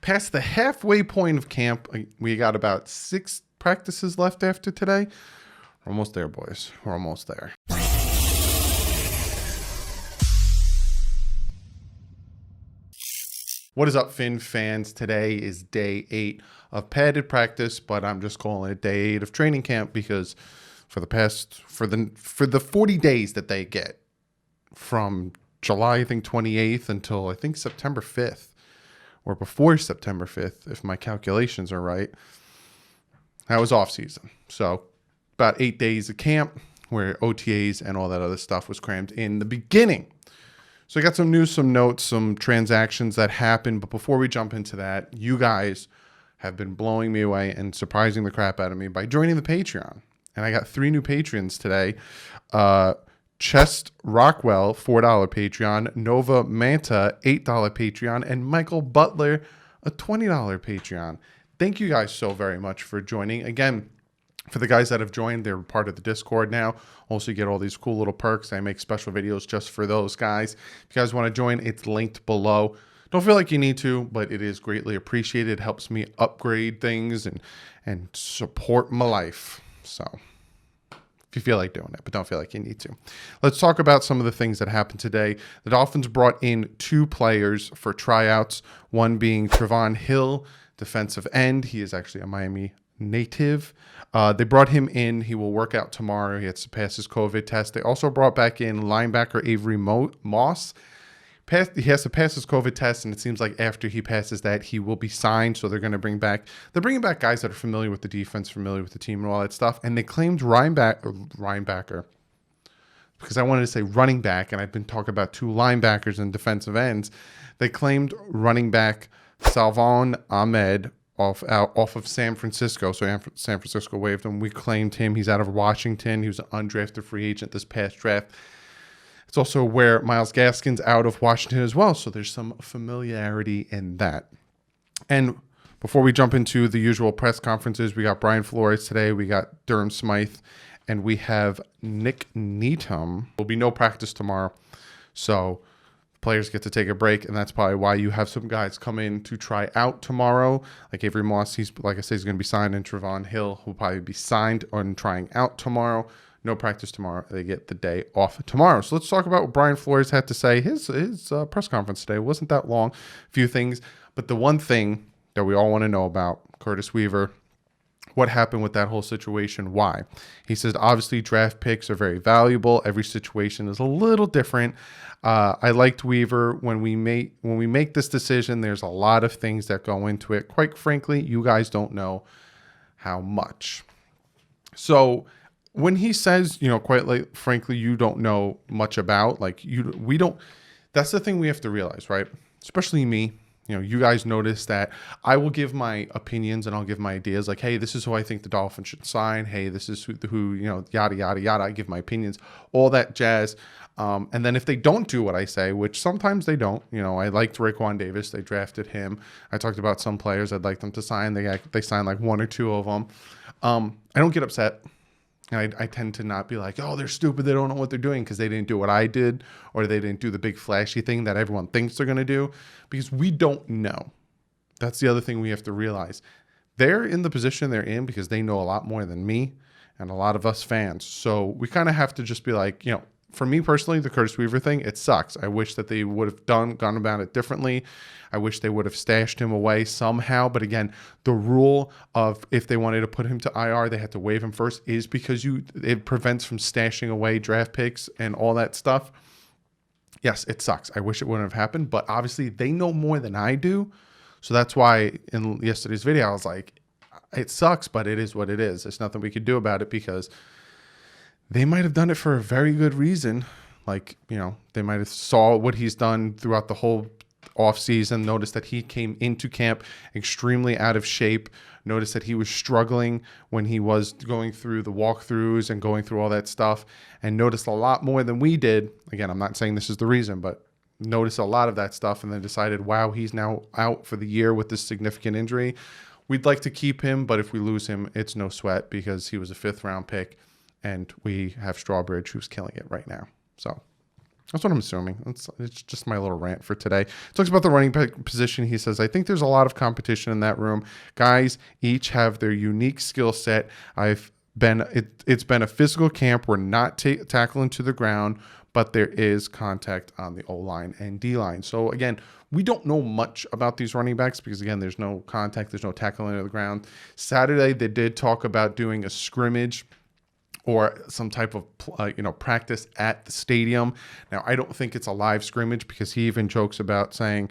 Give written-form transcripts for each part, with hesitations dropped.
past the halfway point of camp. We got about 6 practices left after today. We're almost there, boys. We're almost there. What is up, Fin fans? Today is day 8 of padded practice, but I'm just calling it day 8 of training camp because for the 40 days that they get from July, I think 28th until I think September 5th or before September 5th, if my calculations are right, that was off season. So about 8 days of camp where OTAs and all that other stuff was crammed in the beginning. So I got some news, some notes, some transactions that happened. But before we jump into that, you guys have been blowing me away and surprising the crap out of me by joining the Patreon. And I got 3 new patrons today. Chest Rockwell, $4 Patreon. Nova Manta, $8 Patreon. And Michael Butler, a $20 Patreon. Thank you guys so very much for joining. Again, for the guys that have joined, they're part of the Discord now. Also, you get all these cool little perks. I make special videos just for those guys. If you guys want to join, it's linked below. Don't feel like you need to, but it is greatly appreciated. It helps me upgrade things and support my life. So if you feel like doing it, but don't feel like you need to. Let's talk about some of the things that happened today. The Dolphins brought in 2 players for tryouts, one being Trevon Hill, defensive end. He is actually a Miami native. They brought him in. He will work out tomorrow. He has to pass his COVID test. They also brought back in linebacker Avery Moss. He has to pass his COVID test, and it seems like after he passes that, he will be signed. So they're bringing back guys that are familiar with the defense, familiar with the team, and all that stuff. And they claimed linebacker, because I wanted to say running back, and I've been talking about 2 linebackers and defensive ends. They claimed running back Salvon Ahmed off of San Francisco. So San Francisco waived him. We claimed him. He's out of Washington. He was an undrafted free agent this past draft. It's also where Myles Gaskin's out of Washington as well. So there's some familiarity in that. And before we jump into the usual press conferences, we got Brian Flores today. We got Durham Smythe. And we have Nick Needham. There'll be no practice tomorrow. So players get to take a break, and that's probably why you have some guys come in to try out tomorrow. Like Avery Moss, he's going to be signed, and Trevon Hill will probably be signed on trying out tomorrow. No practice tomorrow. They get the day off tomorrow. So let's talk about what Brian Flores had to say. His press conference today wasn't that long, a few things. But the one thing that we all want to know about, Curtis Weaver, what happened with that whole situation, why? He says, obviously, draft picks are very valuable. Every situation is a little different. I liked Weaver. When we make this decision, there's a lot of things that go into it. Quite frankly, you guys don't know how much. So when he says, frankly, you don't know much about, we don't, that's the thing we have to realize, right? Especially me. You guys notice that I will give my opinions and I'll give my ideas like, hey, this is who I think the Dolphins should sign. Hey, this is who yada, yada, yada. I give my opinions, all that jazz. And then if they don't do what I say, which sometimes they don't, I liked Raekwon Davis. They drafted him. I talked about some players I'd like them to sign. They signed like 1 or 2 of them. I don't get upset. And I tend to not be like, oh, they're stupid. They don't know what they're doing because they didn't do what I did, or they didn't do the big flashy thing that everyone thinks they're going to do, because we don't know. That's the other thing we have to realize. They're in the position they're in because they know a lot more than me and a lot of us fans. So we kind of have to just be like, for me personally, the Curtis Weaver thing, it sucks. I wish that they would have gone about it differently. I wish they would have stashed him away somehow. But again, the rule of if they wanted to put him to IR, they had to waive him first, is because it prevents from stashing away draft picks and all that stuff. Yes, it sucks. I wish it wouldn't have happened, but obviously they know more than I do. So that's why in yesterday's video, I was like, it sucks, but it is what it is. There's nothing we could do about it because they might have done it for a very good reason. They might have saw what he's done throughout the whole offseason, noticed that he came into camp extremely out of shape, noticed that he was struggling when he was going through the walkthroughs and going through all that stuff, and noticed a lot more than we did. Again, I'm not saying this is the reason, but noticed a lot of that stuff and then decided, wow, he's now out for the year with this significant injury. We'd like to keep him, but if we lose him, it's no sweat because he was a 5th round pick. And we have Strawbridge, who's killing it right now. So That's what I'm assuming. It's just my little rant for today. Talks about the running back position. He says, I think there's a lot of competition in that room. Guys each have their unique skill set. It's been a physical camp. We're not tackling to the ground, but there is contact on the O-line and D-line. So again, we don't know much about these running backs because again, there's no contact, there's no tackling to the ground. Saturday, they did talk about doing a scrimmage or some type of practice at the stadium. Now, I don't think it's a live scrimmage because he even jokes about saying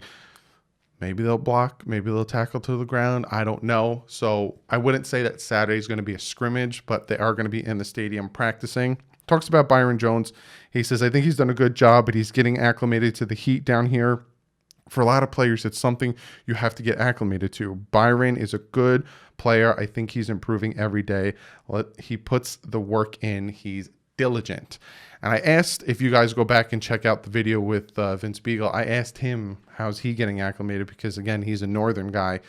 maybe they'll block, maybe they'll tackle to the ground. I don't know. So I wouldn't say that Saturday is going to be a scrimmage, but they are going to be in the stadium practicing. Talks about Byron Jones. He says, I think he's done a good job, but he's getting acclimated to the heat down here. For a lot of players, it's something you have to get acclimated to. Byron is a good player. I think he's improving every day. He puts the work in. He's diligent. And I asked, if you guys go back and check out the video with Vince Beagle, I asked him, how's he getting acclimated? Because, again, he's a northern guy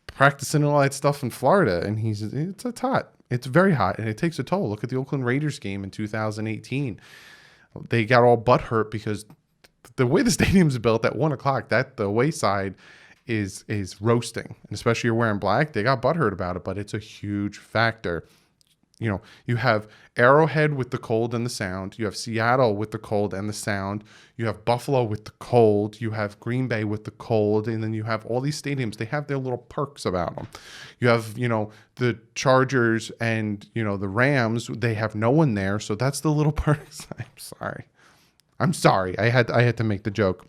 practicing all that stuff in Florida. And it's hot. It's very hot, and it takes a toll. Look at the Oakland Raiders game in 2018. They got all butthurt because the way the stadium's built at 1 o'clock, that the away side is roasting, and especially you're wearing black, they got butthurt about it, but it's a huge factor. You have Arrowhead with the cold and the sound. You have Seattle with the cold and the sound. You have Buffalo with the cold. You have Green Bay with the cold. And then you have all these stadiums. They have their little perks about them. You have, the Chargers and, the Rams. They have no one there. So that's the little perks. I'm sorry. I had to make the joke.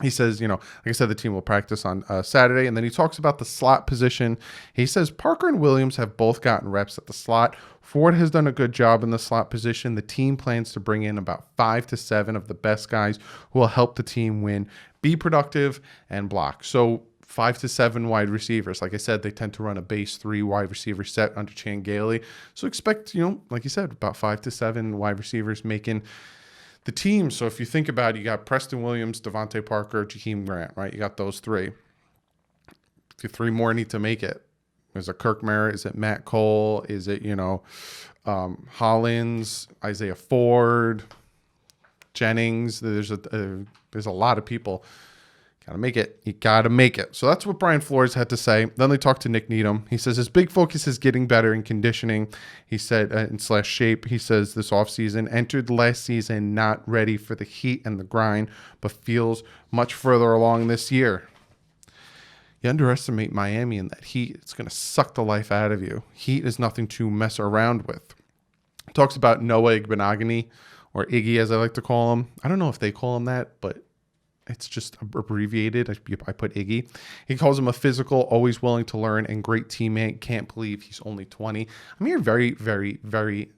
He says, like I said, the team will practice on Saturday. And then he talks about the slot position. He says Parker and Williams have both gotten reps at the slot. Ford has done a good job in the slot position. The team plans to bring in about 5 to 7 of the best guys who will help the team win, be productive, and block. So 5 to 7 wide receivers. Like I said, they tend to run a base 3 wide receiver set under Chan Gailey. So expect, like you said, about 5 to 7 wide receivers making the team. So if you think about it, you got Preston Williams, Devontae Parker, Jakeem Grant, right? You got those 3. The 3 more need to make it. Is it Kirk Merritt? Is it Matt Cole? Is it, Hollins, Isaiah Ford, Jennings? There's a lot of people. Gotta make it. You gotta make it. So that's what Brian Flores had to say. Then they talked to Nick Needham. He says his big focus is getting better in conditioning. He said in / shape. He says this offseason entered last season not ready for the heat and the grind, but feels much further along this year. You underestimate Miami and that heat. It's going to suck the life out of you. Heat is nothing to mess around with. He talks about Noah Igbenogany, or Iggy as I like to call him. I don't know if they call him that, but it's just abbreviated. I put Iggy. He calls him a physical, always willing to learn, and great teammate. Can't believe he's only 20. I'm hearing very, very, very,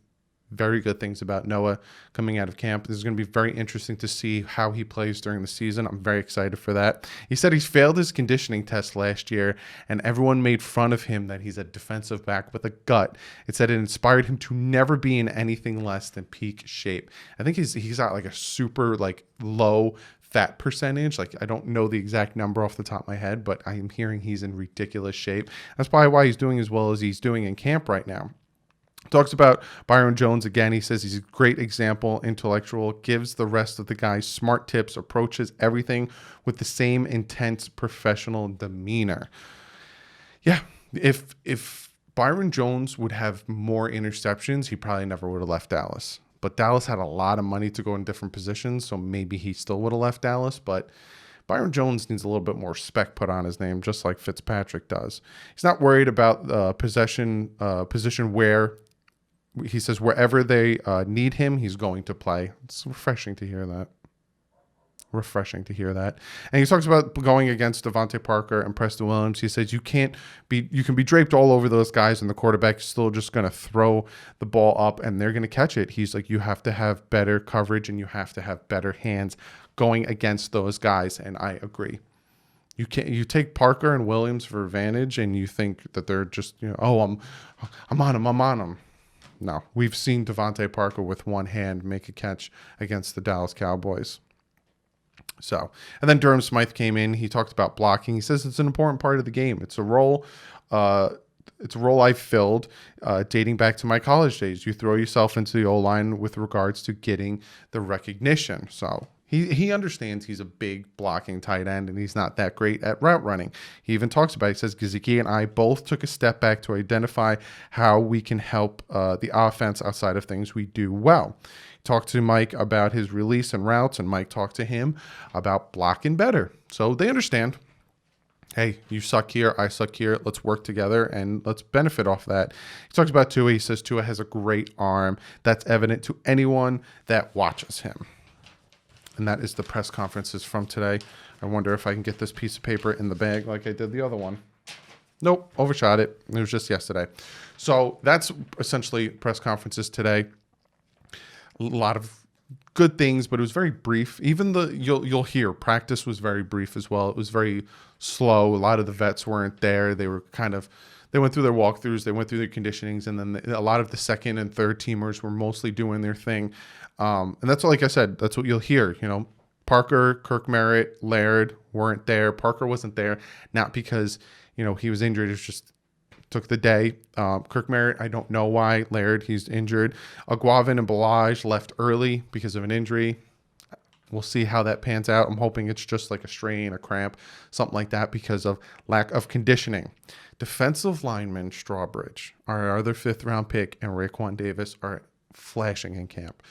very good things about Noah coming out of camp. This is going to be very interesting to see how he plays during the season. I'm very excited for that. He said he's failed his conditioning test last year, and everyone made fun of him that he's a defensive back with a gut. It said it inspired him to never be in anything less than peak shape. I think he's got like a super low fat percentage. I don't know the exact number off the top of my head, but I am hearing he's in ridiculous shape. That's probably why he's doing as well as he's doing in camp right now. Talks about Byron Jones again. He says he's a great example, intellectual, gives the rest of the guys smart tips, approaches everything with the same intense professional demeanor. Yeah, if Byron Jones would have more interceptions, he probably never would have left Dallas. But Dallas had a lot of money to go in different positions, so maybe he still would have left Dallas. But Byron Jones needs a little bit more respect put on his name, just like Fitzpatrick does. He's not worried about position where. He says wherever they need him, he's going to play. It's refreshing to hear that. And he talks about going against Devontae Parker and Preston Williams. He says you can be draped all over those guys, and the quarterback is still just going to throw the ball up, and they're going to catch it. He's like, you have to have better coverage, and you have to have better hands going against those guys, and I agree. You take Parker and Williams for advantage, and you think that they're just I'm on him. No, we've seen Devontae Parker with one hand make a catch against the Dallas Cowboys. So, and then Durham Smythe came in. He talked about blocking. He says it's an important part of the game. It's a role it's a role I filled dating back to my college days. You throw yourself into the O-line with regards to getting the recognition. So he understands he's a big blocking tight end, and he's not that great at route running. He even talks about it. He says, Gesicki and I both took a step back to identify how we can help the offense outside of things we do well. He talked to Mike about his release and routes, and Mike talked to him about blocking better. So they understand. Hey, you suck here, I suck here. Let's work together and let's benefit off that. He talks about Tua. He says Tua has a great arm. That's evident to anyone that watches him. And that is the press conferences from today. I wonder if I can get this piece of paper in the bag like I did the other one. Nope, overshot it. It was just yesterday. So that's essentially press conferences today. A lot of good things, but it was very brief. Even you'll hear practice was very brief as well. It was very slow. A lot of the vets weren't there. They were they went through their walkthroughs, they went through their conditionings, and then a lot of the second and third teamers were mostly doing their thing. And that's like I said, that's what you'll hear. Parker, Kirk Merritt, Laird weren't there. Parker wasn't there, not because he was injured. It's just took the day. Kirk Merritt, I don't know why. Laird, he's injured. Aguavin and Balaj left early because of an injury. We'll see how that pans out. I'm hoping it's just like a strain, a cramp, something like that because of lack of conditioning. Defensive lineman Strawbridge, our other fifth-round pick, and Raekwon Davis are flashing in camp.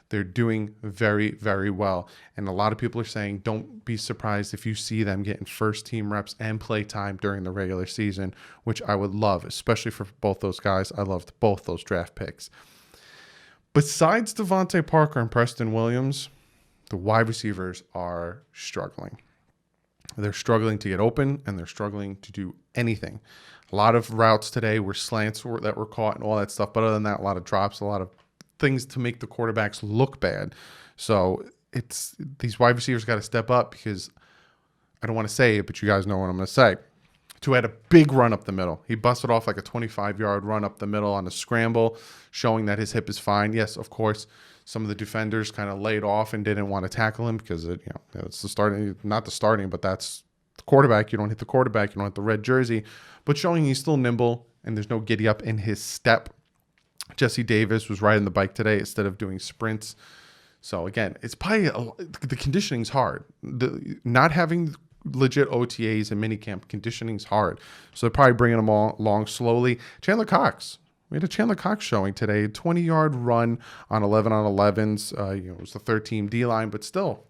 They're doing very, very well. And a lot of people are saying don't be surprised if you see them getting first-team reps and play time during the regular season, which I would love, especially for both those guys. I loved both those draft picks. Besides Devontae Parker and Preston Williams, the wide receivers are struggling. They're struggling to get open, and they're struggling to do anything. A lot of routes today were slants that were caught and all that stuff. But other than that, a lot of drops, a lot of things to make the quarterbacks look bad. So it's these wide receivers got to step up because I don't want to say it, but you guys know what I'm going to say. Tua had a big run up the middle. He busted off like a 25-yard run up the middle on a scramble, showing that his hip is fine. Yes, of course, some of the defenders kind of laid off and didn't want to tackle him because it's the starting, not the starting, but that's the quarterback. You don't hit the quarterback. You don't hit the red jersey, but showing he's still nimble and there's no giddy up in his step. Jesse Davis was riding the bike today instead of doing sprints. So again, it's probably the conditioning's hard. Not having legit OTAs and minicamp conditioning's hard. So they're probably bringing them all along slowly. Chandler Cox. We had a Chandler Cox showing today, 20-yard run on 11-on-11s. It was the third-team D-line, but still,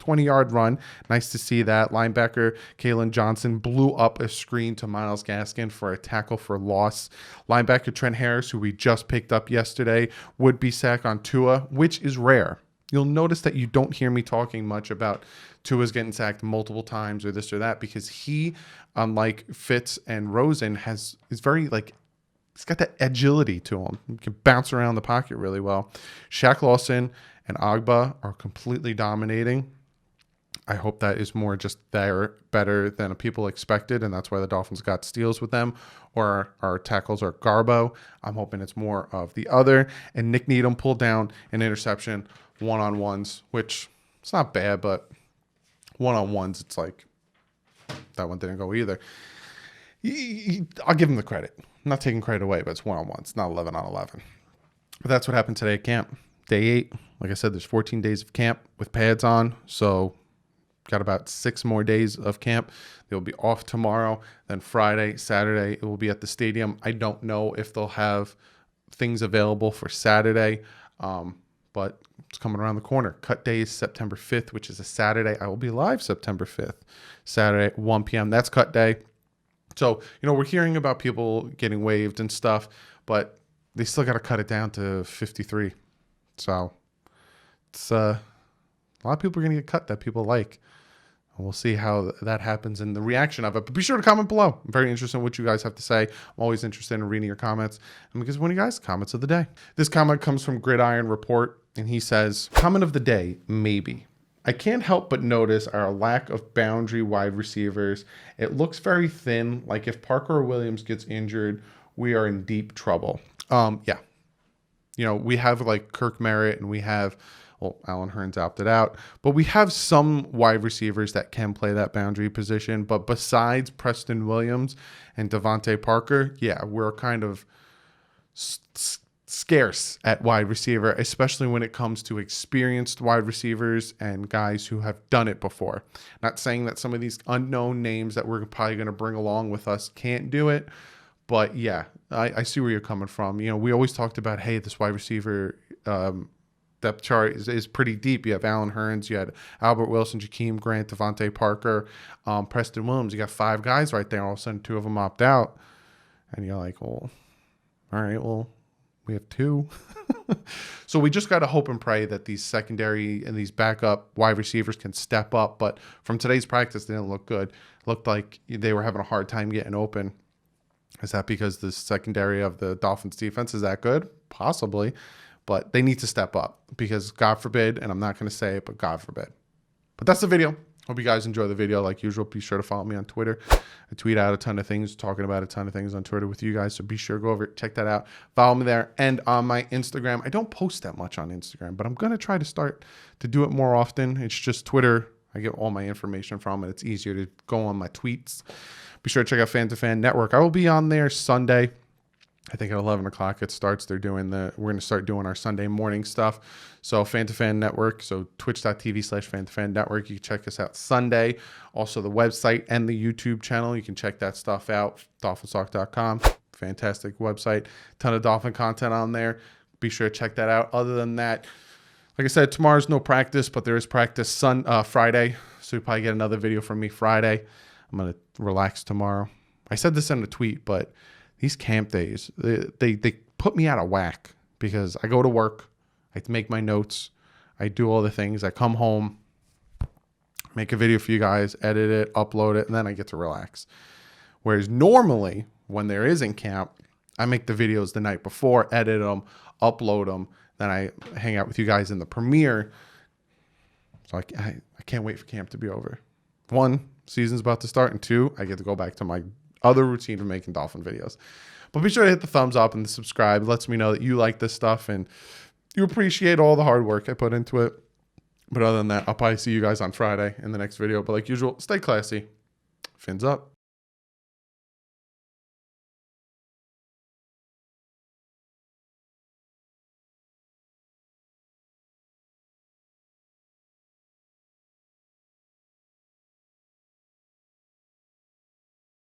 20-yard run. Nice to see that. Linebacker Kalen Johnson blew up a screen to Myles Gaskin for a tackle for loss. Linebacker Trent Harris, who we just picked up yesterday, would be sacked on Tua, which is rare. You'll notice that you don't hear me talking much about Tua's getting sacked multiple times or this or that because he, unlike Fitz and Rosen, is very he's got that agility to him. He can bounce around the pocket really well. Shaq Lawson and Agba are completely dominating. I hope that is more just they're better than people expected, and that's why the Dolphins got steals with them, or our tackles are Garbo. I'm hoping it's more of the other. And Nick Needham pulled down an interception, one-on-ones, which it's not bad, but one-on-ones, it's like that one didn't go either. I'll give him the credit. I'm not taking credit away, but it's one-on-ones, not 11-on-11. But that's what happened today at camp. Day 8, like I said, there's 14 days of camp with pads on, so got about 6 more days of camp. They'll be off tomorrow. Then Friday, Saturday, it will be at the stadium. I don't know if they'll have things available for Saturday, but it's coming around the corner. Cut day is September 5th, which is a Saturday. I will be live September 5th, Saturday at 1 p.m. That's cut day. So, we're hearing about people getting waived and stuff, but they still got to cut it down to 53. So it's a lot of people are going to get cut that people like. And we'll see how that happens and the reaction of it. But be sure to comment below. I'm very interested in what you guys have to say. I'm always interested in reading your comments. And because one of you guys, comments of the day. This comment comes from Gridiron Report, and he says, comment of the day, maybe. I can't help but notice our lack of boundary wide receivers. It looks very thin, like if Parker or Williams gets injured, we are in deep trouble. Yeah. We have like Kirk Merritt and we have Well, Allen Hurns opted out. But we have some wide receivers that can play that boundary position. But besides Preston Williams and Devontae Parker, yeah, we're kind of scarce at wide receiver, especially when it comes to experienced wide receivers and guys who have done it before. Not saying that some of these unknown names that we're probably going to bring along with us can't do it, but yeah, I see where you're coming from. You know, we always talked about, hey, this wide receiver depth chart is pretty deep. You have Allen Hurns, you had Albert Wilson, Jakeem Grant, Devontae Parker, Preston Williams. You got 5 guys right there. All of a sudden, 2 of them opt out, and you're like, well, all right, well, we have 2. So we just got to hope and pray that these secondary and these backup wide receivers can step up. But from today's practice, they didn't look good. It looked like they were having a hard time getting open. Is that because the secondary of the Dolphins defense is that good? Possibly. But they need to step up because God forbid, and I'm not going to say it, but God forbid. But that's the video. Hope you guys enjoy the video. Like usual, be sure to follow me on Twitter. I tweet out a ton of things, talking about a ton of things on Twitter with you guys. So be sure to go over, check that out. Follow me there. And on my Instagram, I don't post that much on Instagram, but I'm going to try to start to do it more often. It's just Twitter. I get all my information from it. It's easier to go on my tweets. Be sure to check out Fan to Fan Network. I will be on there Sunday. I think at 11 o'clock it starts. We're going to start doing our Sunday morning stuff. So Fan to Fan Network. So twitch.tv/Fan to Fan Network. You can check us out Sunday. Also the website and the YouTube channel. You can check that stuff out. DolphinsTalk.com. Fantastic website. Ton of Dolphin content on there. Be sure to check that out. Other than that, like I said, tomorrow's no practice, but there is practice Friday. So you'll probably get another video from me Friday. I'm going to relax tomorrow. I said this in a tweet, but these camp days, they put me out of whack because I go to work, I make my notes, I do all the things, I come home, make a video for you guys, edit it, upload it, and then I get to relax. Whereas normally, when there isn't camp, I make the videos the night before, edit them, upload them, then I hang out with you guys in the premiere. So I can't wait for camp to be over. 1, season's about to start, and 2, I get to go back to my other routine of making Dolphin videos. But be sure to hit the thumbs up and the subscribe. It lets me know that you like this stuff and you appreciate all the hard work I put into it. But other than that, I'll probably see you guys on Friday in the next video. But like usual, stay classy. Fins up.